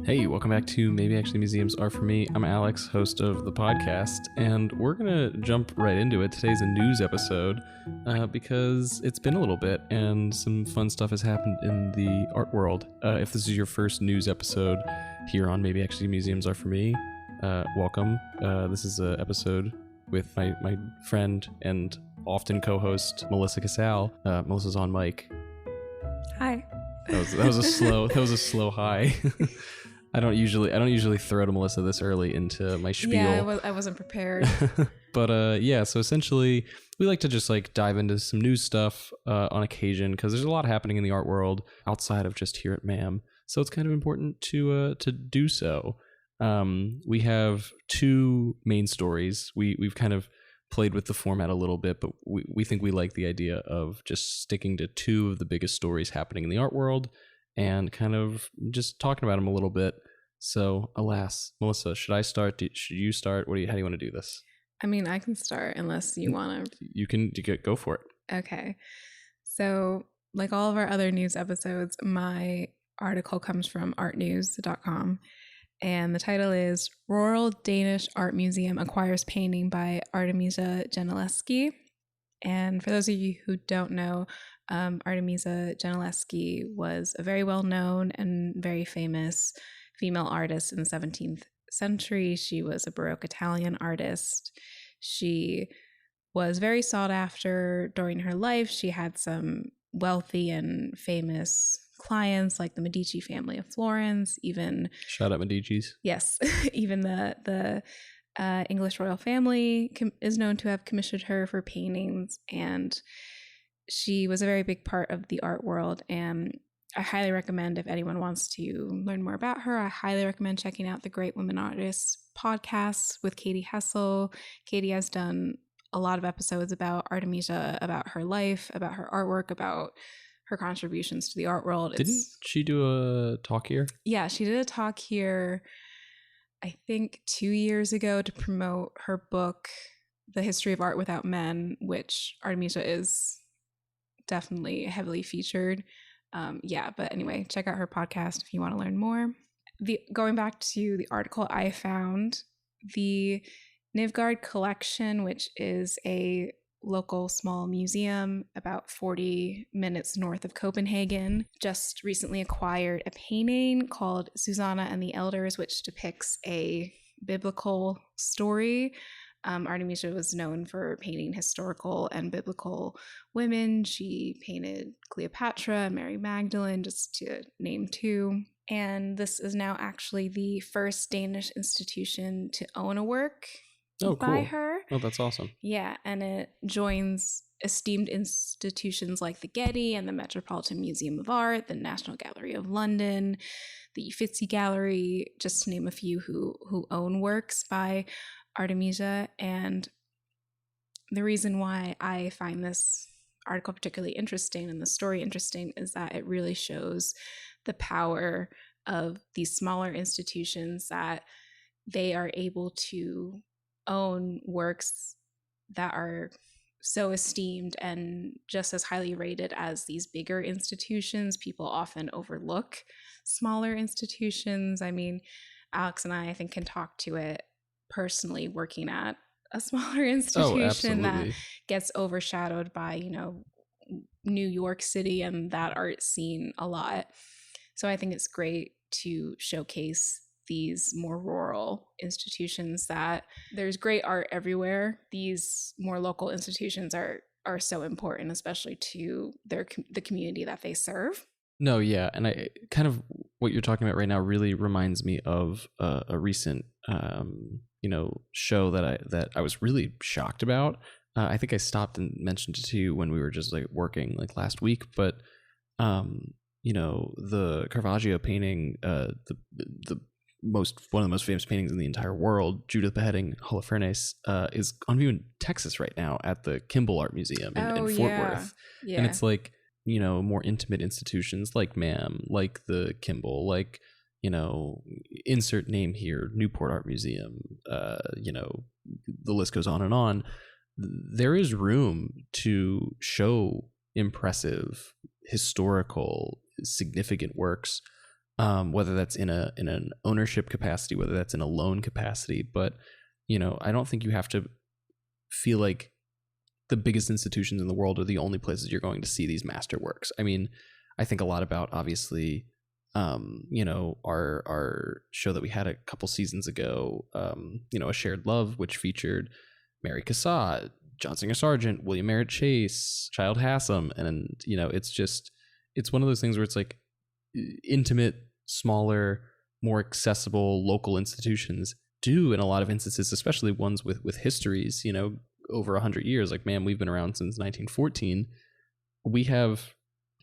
Hey, welcome back to Maybe Actually Museums Are For Me. I'm Alex, host of the podcast, and we're going to jump right into it. Today's a news episode because it's been a little bit and some fun stuff has happened in the art world. If this is your first news episode here on Maybe Actually Museums Are For Me, welcome. This is an episode with my friend and often co-host, Melissa Casale. Melissa's on mic. Hi. That was a slow hi. I don't usually throw to Melissa this early into my spiel. Yeah, I wasn't prepared. But so essentially we like to just dive into some news stuff on occasion because there's a lot happening in the art world outside of just here at MAM. So it's kind of important to do so. We have two main stories. We've kind of played with the format a little bit, but we think we like the idea of just sticking to two of the biggest stories happening in the art world and kind of just talking about them a little bit. So, alas, Melissa, should I start? Should you start? How do you want to do this? I mean, I can start unless you want to. You can go for it. Okay. So, like all of our other news episodes, my article comes from artnews.com. And the title is Royal Danish Art Museum Acquires Painting by Artemisia Gentileschi. And for those of you who don't know, Artemisia Gentileschi was a very well-known and very famous female artist in the 17th century. She was a Baroque Italian artist. She was very sought after during her life. She had some wealthy and famous clients like the Medici family of Florence, even shout out Medici's. Yes, even the English royal family is known to have commissioned her for paintings, and she was a very big part of the art world. And I highly recommend, if anyone wants to learn more about her, I highly recommend checking out the Great Women Artists podcast with Katie Hessel. Katie has done a lot of episodes about Artemisia, about her life, about her artwork, about her contributions to the art world. Didn't she do a talk here? Yeah, she did a talk here, I think 2 years ago, to promote her book, The History of Art Without Men, which Artemisia is definitely heavily featured. But anyway, check out her podcast if you want to learn more. Going back to the article I found, the Nivgard collection, which is a local small museum about 40 minutes north of Copenhagen, just recently acquired a painting called Susanna and the Elders, which depicts a biblical story. Artemisia was known for painting historical and biblical women. She painted Cleopatra, Mary Magdalene, just to name two. And this is now actually the first Danish institution to own a work by her. Oh, that's awesome. Yeah, and it joins esteemed institutions like the Getty and the Metropolitan Museum of Art, the National Gallery of London, the Uffizi Gallery, just to name a few who own works by Artemisia. And the reason why I find this article particularly interesting and the story interesting is that it really shows the power of these smaller institutions, that they are able to own works that are so esteemed and just as highly rated as these bigger institutions. People often overlook smaller institutions. I mean, Alex and I think can talk to it personally, working at a smaller institution that gets overshadowed by, New York City and that art scene a lot. So I think it's great to showcase these more rural institutions, that there's great art everywhere. These more local institutions are so important, especially to the community that they serve. No, yeah, and I kind of what you're talking about right now really reminds me of a recent show that I was really shocked about. I think I stopped and mentioned it to you when we were just working last week, but the Caravaggio painting, one of the most famous paintings in the entire world, Judith beheading Holofernes, is on view in Texas right now at the Kimball Art Museum in Fort Worth. Yeah. And it's more intimate institutions like MAM, like the Kimball, insert name here, Newport Art Museum, the list goes on and on. There is room to show impressive, historical, significant works whether that's in an ownership capacity, whether that's in a loan capacity. But, I don't think you have to feel like the biggest institutions in the world are the only places you're going to see these masterworks. I mean, I think a lot about, obviously, our show that we had a couple seasons ago, A Shared Love, which featured Mary Cassatt, John Singer Sargent, William Merritt Chase, Child Hassam. And, it's one of those things where it's like intimate, smaller, more accessible local institutions do in a lot of instances, especially ones with histories, over 100 years. Like, man, we've been around since 1914. We have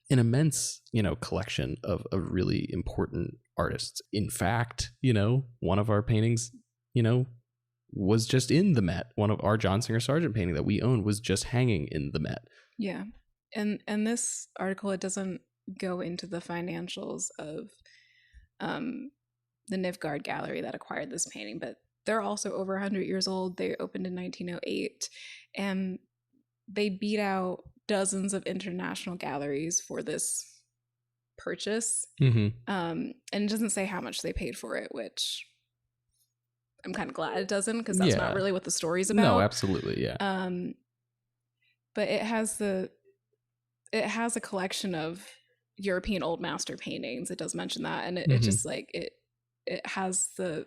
an immense, collection of really important artists. In fact, one of our paintings, was just in the Met. One of our John Singer Sargent painting that we own was just hanging in the Met. Yeah. And this article, it doesn't go into the financials of the Nivgard Gallery that acquired this painting, but they're also over 100 years old. They opened in 1908, and they beat out dozens of international galleries for this purchase. And it doesn't say how much they paid for it, which I'm kind of glad it doesn't, because that's not really what the story's about. No, absolutely, yeah. But it has a collection of European old master paintings. It does mention that, and it just like it has the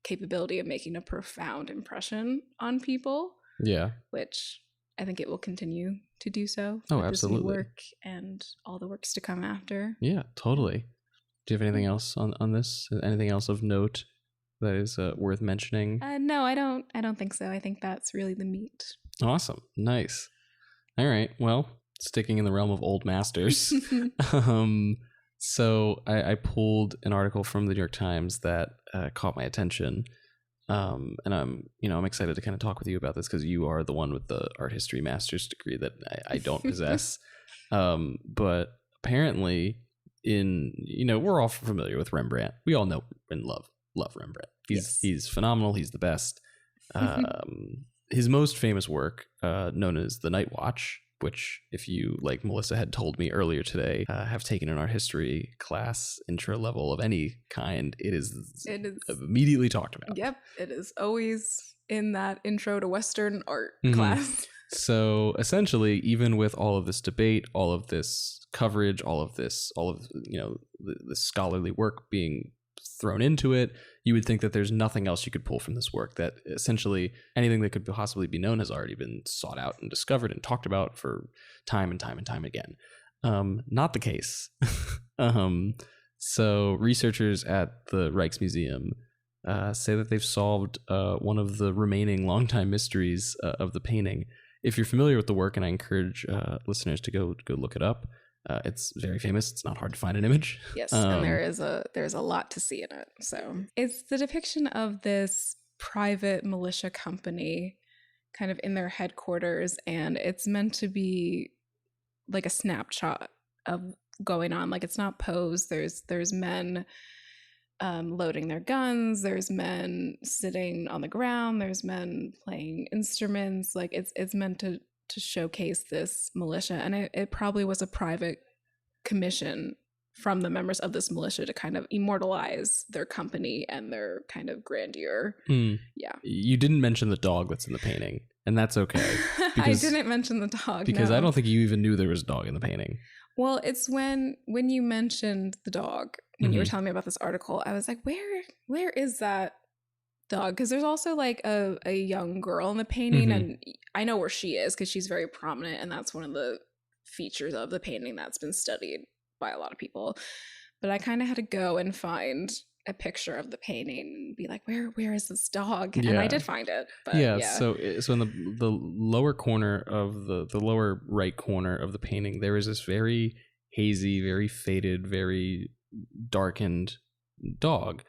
capability of making a profound impression on people. Yeah, which I think it will continue to do so. Oh, absolutely. This new work and all the works to come after. Yeah, totally. Do you have anything else on this? Anything else of note that is worth mentioning? No, I don't think so. I think that's really the meat. Awesome. Nice. All right. Well, sticking in the realm of old masters. So I pulled an article from the New York Times that caught my attention. And I'm excited to kind of talk with you about this because you are the one with the art history master's degree that I don't possess. But apparently we're all familiar with Rembrandt. We all know and love Rembrandt. He's phenomenal. He's the best. His most famous work, known as The Night Watch, which, if you, like Melissa had told me earlier today, have taken an art history class, intro level of any kind, it is immediately talked about. Yep, it is always in that intro to Western art class. So essentially, even with all of this debate, all of this coverage, all of the scholarly work being thrown into it, you would think that there's nothing else you could pull from this work, that essentially anything that could possibly be known has already been sought out and discovered and talked about for time and time and time again. Not the case. So researchers at the Rijksmuseum say that they've solved one of the remaining longtime mysteries of the painting. If you're familiar with the work, and I encourage listeners to go look it up, it's very famous. It's not hard to find an image. Yes, and there's a lot to see in it. So it's the depiction of this private militia company kind of in their headquarters, and it's meant to be like a snapshot of going on. Like, it's not posed. There's men loading their guns. There's men sitting on the ground. There's men playing instruments. Like, it's meant to showcase this militia, and it probably was a private commission from the members of this militia to kind of immortalize their company and their kind of grandeur. Yeah. You didn't mention the dog that's in the painting, and that's okay. I didn't mention the dog because I don't think you even knew there was a dog in the painting. Well, it's when you mentioned the dog, when you were telling me about this article, I was like, where is that dog? Because there's also like a young girl in the painting, and I know where she is because she's very prominent, and that's one of the features of the painting that's been studied by a lot of people. But I kind of had to go and find a picture of the painting and be like, where is this dog? And I did find it. But so in the lower corner of the lower right corner of the painting, there is this very hazy, very faded, very darkened dog.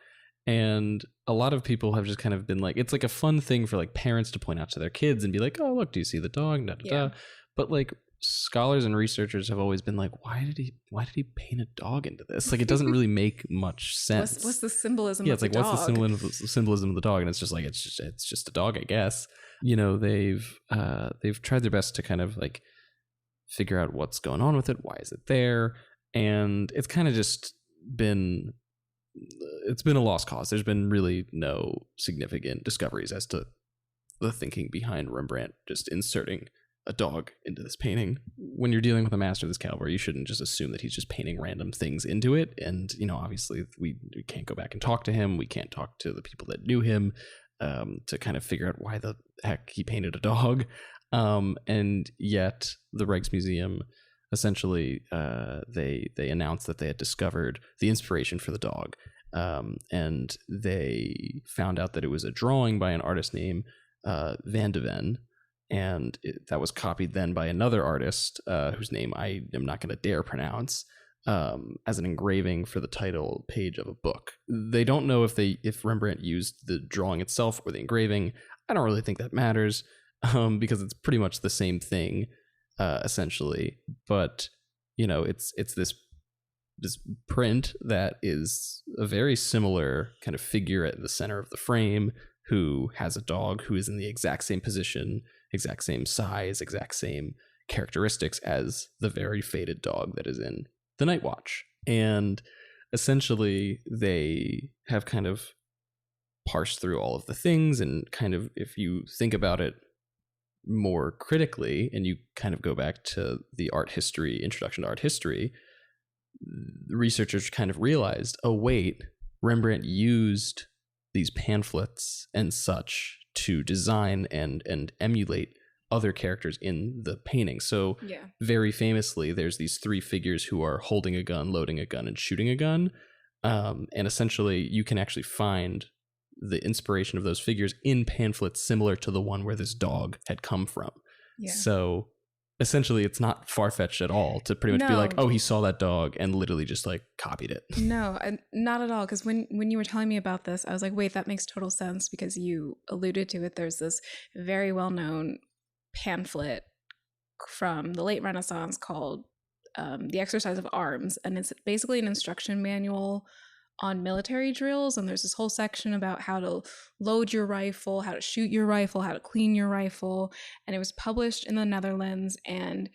And a lot of people have just kind of been like, it's like a fun thing for like parents to point out to their kids and be like, oh, look, do you see the dog? Da, da, da. But like scholars and researchers have always been like, why did he paint a dog into this? Like, it doesn't really make much sense. What's the symbolism? It's like, what's the symbolism of the dog? And it's just like, it's just a dog, I guess. They've tried their best to kind of like figure out what's going on with it. Why is it there? And it's kind of just been it's been a lost cause. There's been really no significant discoveries as to the thinking behind Rembrandt just inserting a dog into this painting. When you're dealing with a master of this caliber, you shouldn't just assume that he's just painting random things into it. And, obviously we can't go back and talk to him. We can't talk to the people that knew him to kind of figure out why the heck he painted a dog. And yet the Rijksmuseum essentially they announced that they had discovered the inspiration for the dog. And they found out that it was a drawing by an artist named Van de Ven, and that was copied then by another artist whose name I am not going to dare pronounce, as an engraving for the title page of a book. They don't know if Rembrandt used the drawing itself or the engraving. I don't really think that matters, because it's pretty much the same thing, essentially. But it's this print that is a very similar kind of figure at the center of the frame, who has a dog who is in the exact same position, exact same size, exact same characteristics as the very faded dog that is in the Night Watch. And essentially they have kind of parsed through all of the things, and kind of, if you think about it more critically and you kind of go back to the art history, introduction to art history, the researchers kind of realized, oh wait, Rembrandt used these pamphlets and such to design and emulate other characters in the painting. So very famously, there's these three figures who are holding a gun, loading a gun, and shooting a gun. And essentially, you can actually find the inspiration of those figures in pamphlets similar to the one where this dog had come from. Yeah. So essentially, it's not far-fetched at all to pretty much be like, oh, he saw that dog and literally just like copied it. No, not at all. Because when you were telling me about this, I was like, wait, that makes total sense, because you alluded to it. There's this very well-known pamphlet from the late Renaissance called The Exercise of Arms. And it's basically an instruction manual on military drills, and there's this whole section about how to load your rifle, how to shoot your rifle, how to clean your rifle, and it was published in the Netherlands. And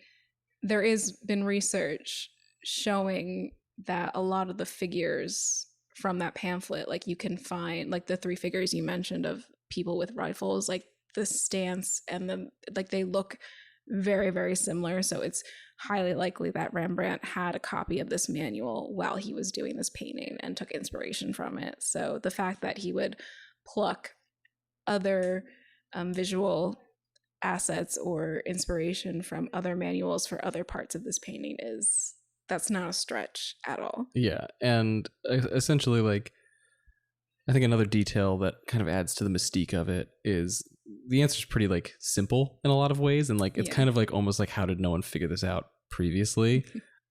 there has been research showing that a lot of the figures from that pamphlet, like you can find, like the three figures you mentioned of people with rifles, like the stance and they look very, very similar. So it's highly likely that Rembrandt had a copy of this manual while he was doing this painting and took inspiration from it. So the fact that he would pluck other visual assets or inspiration from other manuals for other parts of this painting that's not a stretch at all. Yeah. And essentially, like, I think another detail that kind of adds to the mystique of it is the answer is pretty like simple in a lot of ways. And like, it's kind of like almost like, how did no one figure this out previously?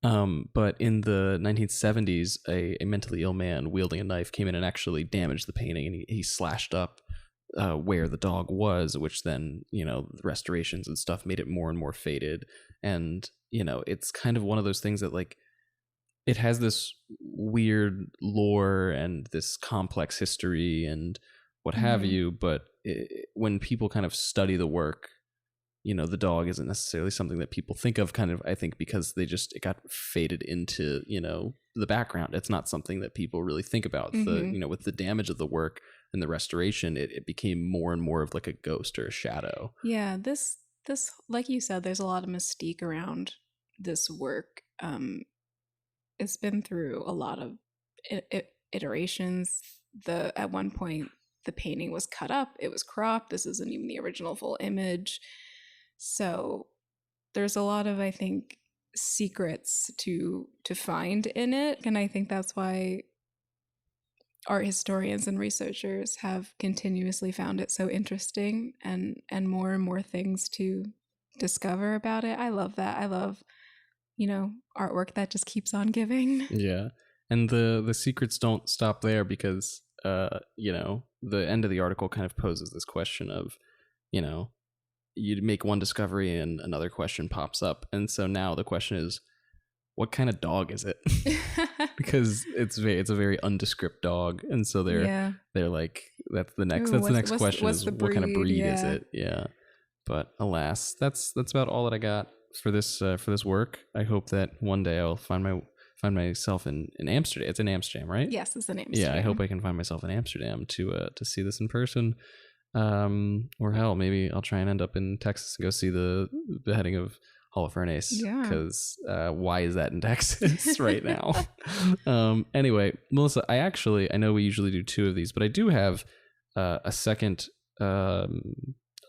But in the 1970s, a mentally ill man wielding a knife came in and actually damaged the painting, and he slashed up where the dog was, which then, the restorations and stuff made it more and more faded. And, it's kind of one of those things that like, it has this weird lore and this complex history and what have you, but when people kind of study the work, the dog isn't necessarily something that people think of, kind of, I think, because it got faded into, the background. It's not something that people really think about. With the damage of the work and the restoration, it became more and more of like a ghost or a shadow. Yeah, this like you said, there's a lot of mystique around this work. It's been through a lot of iterations. At one point, the painting was cut up, it was cropped. This isn't even the original full image. So there's a lot of, I think, secrets to find in it. And I think that's why art historians and researchers have continuously found it so interesting, and more things to discover about it. I love that. I love artwork that just keeps on giving. Yeah. And the secrets don't stop there, because the end of the article kind of poses this question of, you make one discovery and another question pops up. And so now the question is, what kind of dog is it? Because it's a very undescript dog. And so they're like, that's the next question is, what kind of breed is it? Yeah. But alas, that's about all that I got for this work. I hope that one day I'll find find myself in Amsterdam. It's in Amsterdam, right? Yes, it's in Amsterdam. Yeah, I hope I can find myself in Amsterdam to see this in person. Or hell, maybe I'll try and end up in Texas and go see the beheading of Holofernes. Yeah. Because why is that in Texas right now? Anyway, Melissa, I know we usually do 2 of these, but I do have a second, not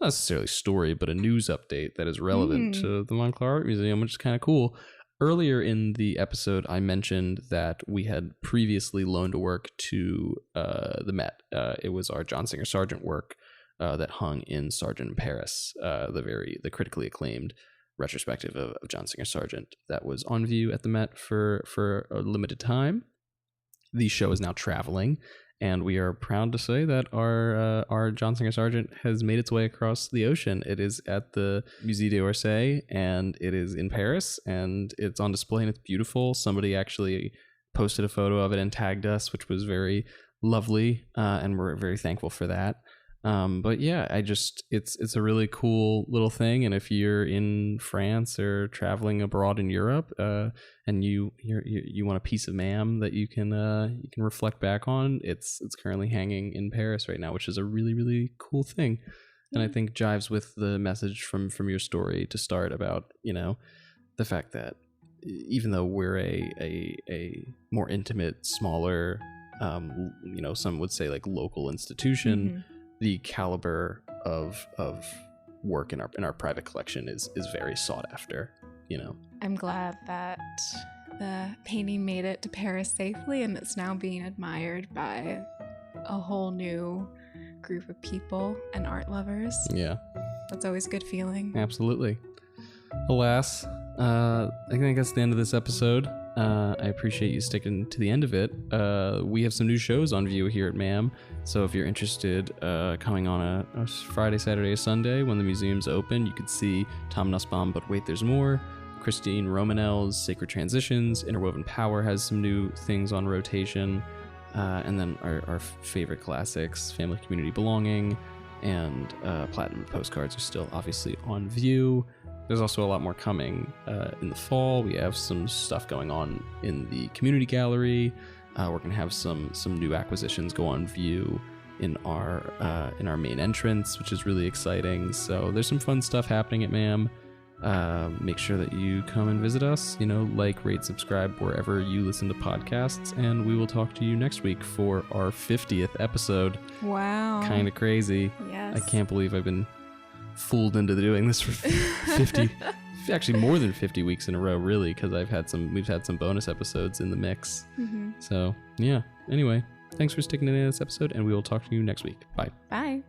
necessarily story, but a news update that is relevant to the Montclair Art Museum, which is kind of cool. Earlier in the episode, I mentioned that we had previously loaned a work to the Met. It was our John Singer Sargent work that hung in Sargent in Paris, the critically acclaimed retrospective of John Singer Sargent that was on view at the Met for a limited time. The show is now traveling, and we are proud to say that our John Singer Sargent has made its way across the ocean. It is at the Musée d'Orsay, and it is in Paris, and it's on display, and it's beautiful. Somebody actually posted a photo of it and tagged us, which was very lovely, and we're very thankful for that. But yeah, it's a really cool little thing. And if you're in France or traveling abroad in Europe, and you want a piece of MAM that you can reflect back on, it's currently hanging in Paris right now, which is a really, really cool thing. And I think jives with the message from your story to start about, the fact that even though we're a more intimate, smaller, some would say like local institution, the caliber of work in our private collection is very sought after, I'm glad that the painting made it to Paris safely, and it's now being admired by a whole new group of people and art lovers. Yeah. That's always a good feeling. Absolutely. Alas, I think that's the end of this episode. I appreciate you sticking to the end of it. We have some new shows on view here at MAM, so if you're interested, coming on a Friday, Saturday, or Sunday when the museum's open, you could see Tom Nussbaum, But Wait, There's More, Christine Romanel's Sacred Transitions, Interwoven Power has some new things on rotation, and then our favorite classics, Family Community Belonging, and Platinum Postcards are still obviously on view. There's also a lot more coming in the fall. We have some stuff going on in the community gallery. We're going to have some new acquisitions go on view in our main entrance, which is really exciting. So there's some fun stuff happening at MAM. Make sure that you come and visit us. Like, rate, subscribe wherever you listen to podcasts, and we will talk to you next week for our 50th episode. Wow. Kind of crazy. Yes. I can't believe I've been fooled into doing this for 50 actually more than 50 weeks in a row, really, because we've had some bonus episodes in the mix. So yeah, anyway, thanks for sticking to this episode, and we will talk to you next week. Bye.